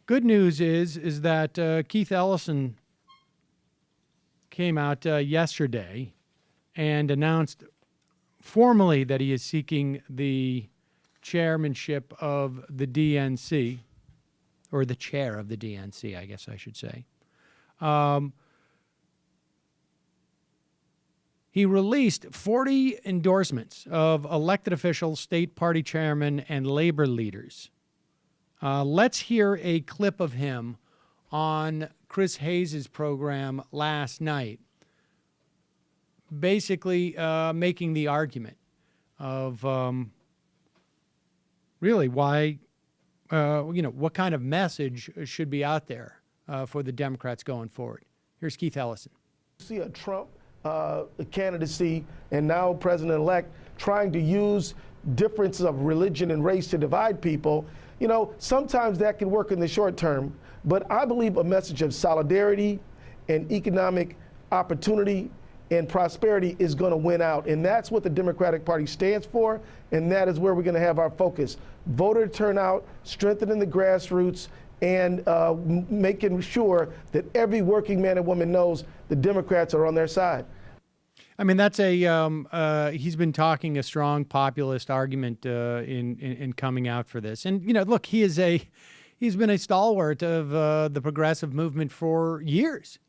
Good news is that Keith Ellison came out yesterday and announced formally that he is seeking the chairmanship of the DNC, or the chair of the DNC, I guess I should say. He released 40 endorsements of elected officials, state party chairmen, and labor leaders. Let's hear a clip of him on Chris Hayes' program last night, basically making the argument of really why, what kind of message should be out there for the Democrats going forward. Here's Keith Ellison. See a Trump candidacy and now president-elect trying to use differences of religion and race to divide people. Sometimes that can work in the short term, but I believe a message of solidarity and economic opportunity and prosperity is going to win out. And that's what the Democratic Party stands for, and that is where we're going to have our focus. Voter turnout, strengthening the grassroots, and making sure that every working man and woman knows the Democrats are on their side. I mean, that's he's been talking a strong populist argument in coming out for this. And, look, he's been a stalwart of the progressive movement for years.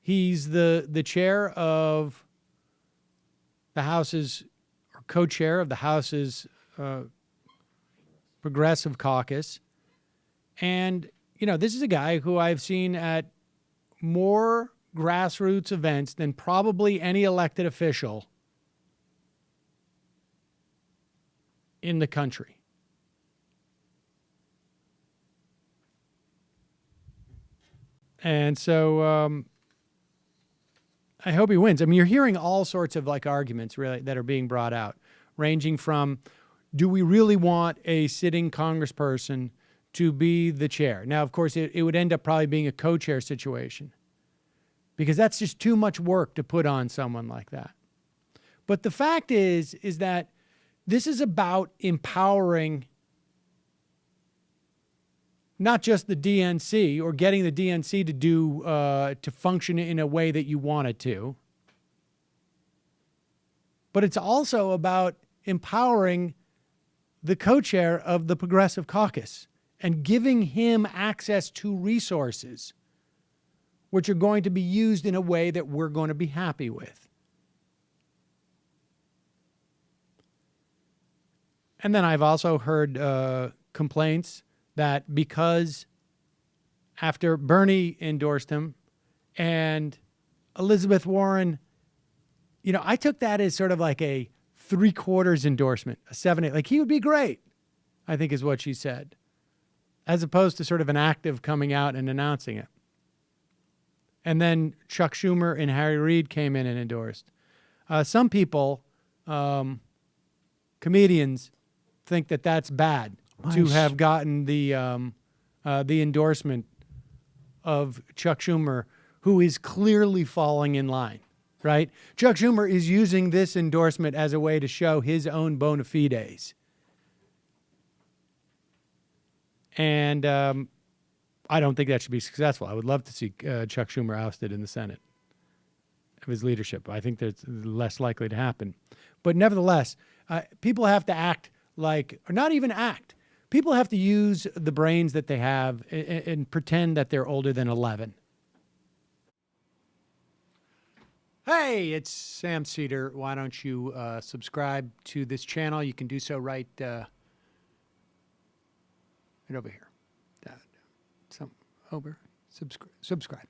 He's the chair of the House's, or co-chair of the House's Progressive Caucus. And, this is a guy who I've seen at more grassroots events than probably any elected official in the country. And so I hope he wins. I mean, you're hearing all sorts of arguments really that are being brought out, ranging from, do we really want a sitting congressperson to be the chair? Now, of course, it would end up probably being a co-chair situation, because that's just too much work to put on someone like that. But the fact is that this is about empowering not just the DNC, or getting the DNC to function in a way that you want it to, but it's also about empowering the co-chair of the Progressive Caucus and giving him access to resources which are going to be used in a way that we're going to be happy with. And then I've also heard complaints that because after Bernie endorsed him and Elizabeth Warren, I took that as sort of like a 3/4 endorsement, a 7/8, like he would be great, I think is what she said, as opposed to sort of an active coming out and announcing it. And then Chuck Schumer and Harry Reid came in and endorsed. Some people, comedians, think that that's bad. Nice. To have gotten the endorsement of Chuck Schumer, who is clearly falling in line, right? Chuck Schumer is using this endorsement as a way to show his own bona fides. And I don't think that should be successful. I would love to see Chuck Schumer ousted in the Senate of his leadership. I think that's less likely to happen. But nevertheless, people have to act like, or not even act. People have to use the brains that they have and pretend that they're older than 11. Hey, it's Sam Seder. Why don't you subscribe to this channel? You can do so right over here. Subscribe.